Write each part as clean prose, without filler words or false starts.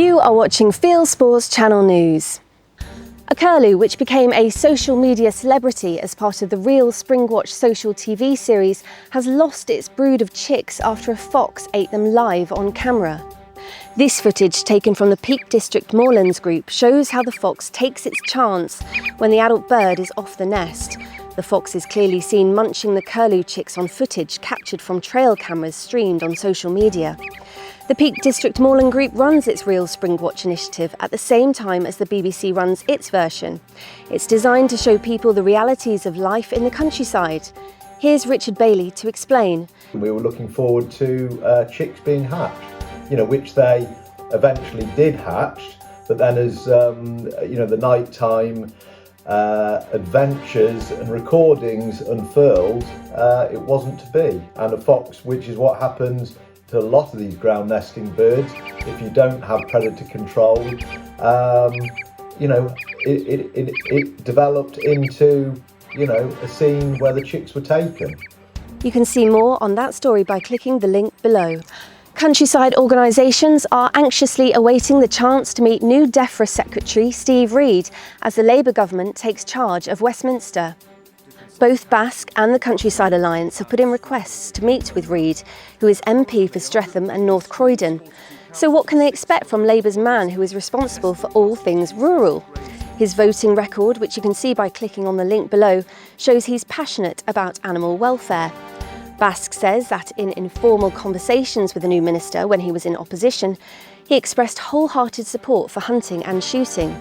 You are watching Fieldsports Channel News. A curlew, which became a social media celebrity as part of the Real Springwatch social TV series, has lost its brood of chicks after a fox ate them live on camera. This footage, taken from the Peak District Moorlands group, shows how the fox takes its chance when the adult bird is off the nest. The fox is clearly seen munching the curlew chicks on footage captured from trail cameras streamed on social media. The Peak District Moorland Group runs its Real Springwatch initiative at the same time as the BBC runs its version. It's designed to show people the realities of life in the countryside. Here's Richard Bailey to explain. We were looking forward to chicks being hatched, which they eventually did hatch, but then as the nighttime adventures and recordings unfurled, it wasn't to be. And a fox, which is what happens to a lot of these ground nesting birds, if you don't have predator control, it developed into a scene where the chicks were taken. You can see more on that story by clicking the link below. Countryside organisations are anxiously awaiting the chance to meet new DEFRA Secretary Steve Reid as the Labour government takes charge of Westminster. Both Basque and the Countryside Alliance have put in requests to meet with Reid, who is MP for Streatham and North Croydon. So what can they expect from Labour's man who is responsible for all things rural? His voting record, which you can see by clicking on the link below, shows he's passionate about animal welfare. Basque says that in informal conversations with the new minister when he was in opposition, he expressed wholehearted support for hunting and shooting.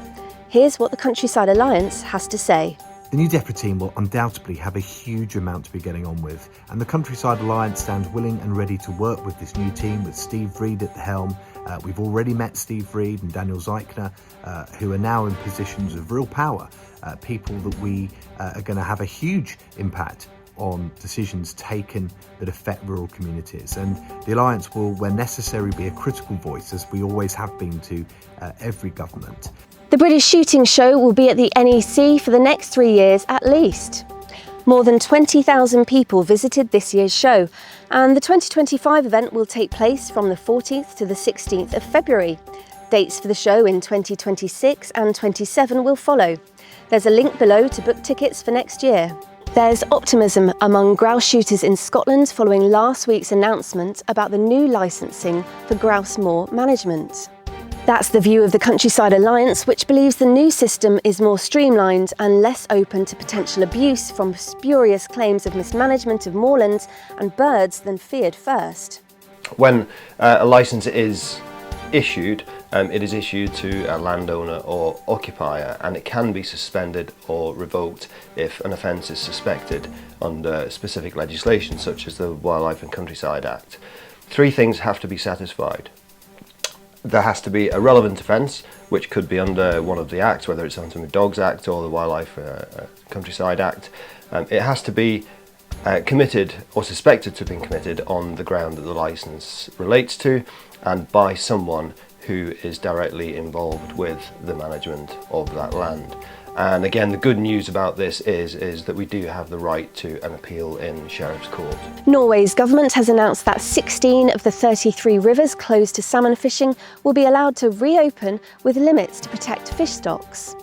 Here's what the Countryside Alliance has to say. The new DEFRA team will undoubtedly have a huge amount to be getting on with, and the Countryside Alliance stands willing and ready to work with this new team with Steve Reid at the helm. We've already met Steve Reid and Daniel Zeichner, who are now in positions of real power, people that we are going to have a huge impact on decisions taken that affect rural communities. And the Alliance will, where necessary, be a critical voice, as we always have been to every government. The British Shooting Show will be at the NEC for the next 3 years at least. More than 20,000 people visited this year's show, and the 2025 event will take place from the 14th to the 16th of February. Dates for the show in 2026 and 27 will follow. There's a link below to book tickets for next year. There's optimism among grouse shooters in Scotland following last week's announcement about the new licensing for grouse moor management. That's the view of the Countryside Alliance, which believes the new system is more streamlined and less open to potential abuse from spurious claims of mismanagement of moorlands and birds than feared first. When a licence is issued, it is issued to a landowner or occupier, and it can be suspended or revoked if an offence is suspected under specific legislation such as the Wildlife and Countryside Act. Three things have to be satisfied. There has to be a relevant offence, which could be under one of the acts, whether it's Hunting with Dogs Act or the Wildlife Countryside Act. It has to be committed or suspected to have been committed on the ground that the licence relates to, and by someone who is directly involved with the management of that land. And again, the good news about this is that we do have the right to an appeal in Sheriff's Court. Norway's government has announced that 16 of the 33 rivers closed to salmon fishing will be allowed to reopen with limits to protect fish stocks.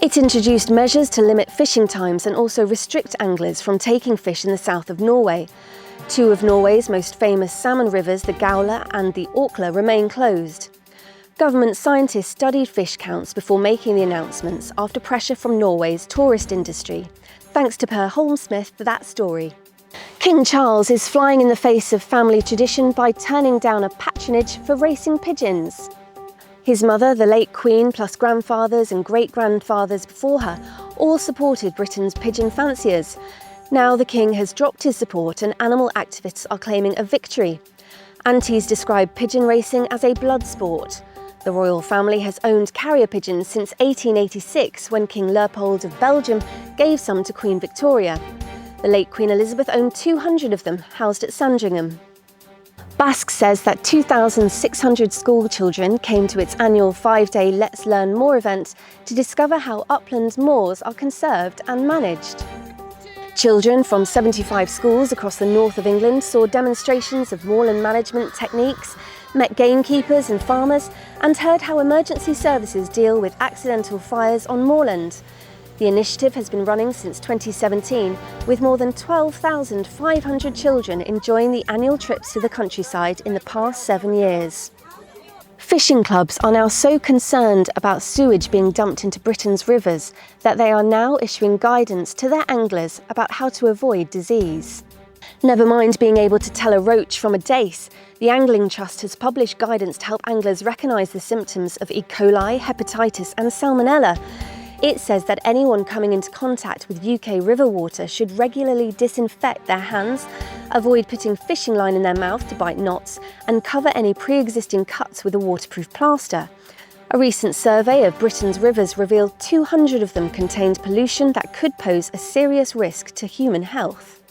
It introduced measures to limit fishing times and also restrict anglers from taking fish in the south of Norway. Two of Norway's most famous salmon rivers, the Gaula and the Orkla, remain closed. Government scientists studied fish counts before making the announcements after pressure from Norway's tourist industry. Thanks to Per Holmsmith for that story. King Charles is flying in the face of family tradition by turning down a patronage for racing pigeons. His mother, the late Queen, plus grandfathers and great-grandfathers before her, all supported Britain's pigeon fanciers. Now the King has dropped his support and animal activists are claiming a victory. Aunties describe pigeon racing as a blood sport. The royal family has owned carrier pigeons since 1886, when King Leopold of Belgium gave some to Queen Victoria. The late Queen Elizabeth owned 200 of them, housed at Sandringham. Basque says that 2,600 school children came to its annual 5-day Let's Learn More event to discover how Upland Moors are conserved and managed. Children from 75 schools across the north of England saw demonstrations of moorland management techniques, met gamekeepers and farmers, and heard how emergency services deal with accidental fires on moorland. The initiative has been running since 2017, with more than 12,500 children enjoying the annual trips to the countryside in the past 7 years. Fishing clubs are now so concerned about sewage being dumped into Britain's rivers that they are now issuing guidance to their anglers about how to avoid disease. Never mind being able to tell a roach from a dace, the Angling Trust has published guidance to help anglers recognise the symptoms of E. coli, hepatitis and salmonella. It says that anyone coming into contact with UK river water should regularly disinfect their hands, avoid putting fishing line in their mouth to bite knots, and cover any pre-existing cuts with a waterproof plaster. A recent survey of Britain's rivers revealed 200 of them contained pollution that could pose a serious risk to human health.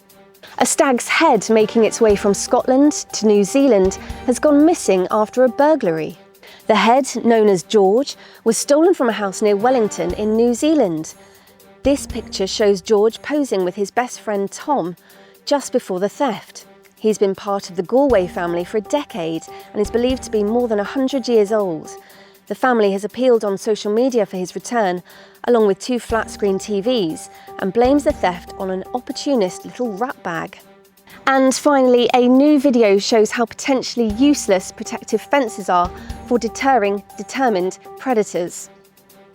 A stag's head making its way from Scotland to New Zealand has gone missing after a burglary. The head, known as George, was stolen from a house near Wellington in New Zealand. This picture shows George posing with his best friend Tom just before the theft. He's been part of the Galway family for a decade and is believed to be more than 100 years old. The family has appealed on social media for his return, along with 2 flat-screen TVs, and blames the theft on an opportunist little rat bag. And finally, a new video shows how potentially useless protective fences are for deterring determined predators.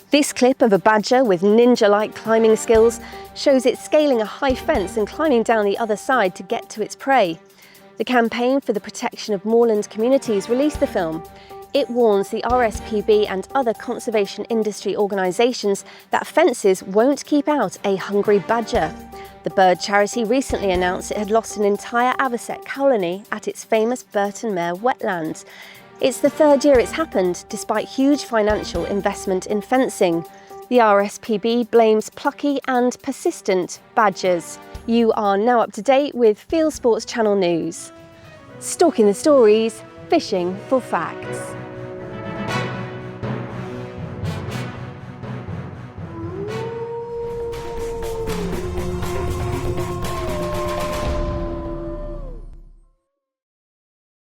This clip of a badger with ninja-like climbing skills shows it scaling a high fence and climbing down the other side to get to its prey. The Campaign for the Protection of Moorland Communities released the film. It warns the RSPB and other conservation industry organisations that fences won't keep out a hungry badger. The bird charity recently announced it had lost an entire avocet colony at its famous Burton Mere wetland. It's the 3rd year it's happened, despite huge financial investment in fencing. The RSPB blames plucky and persistent badgers. You are now up to date with Fieldsports Channel news. Stalking the stories, fishing for facts.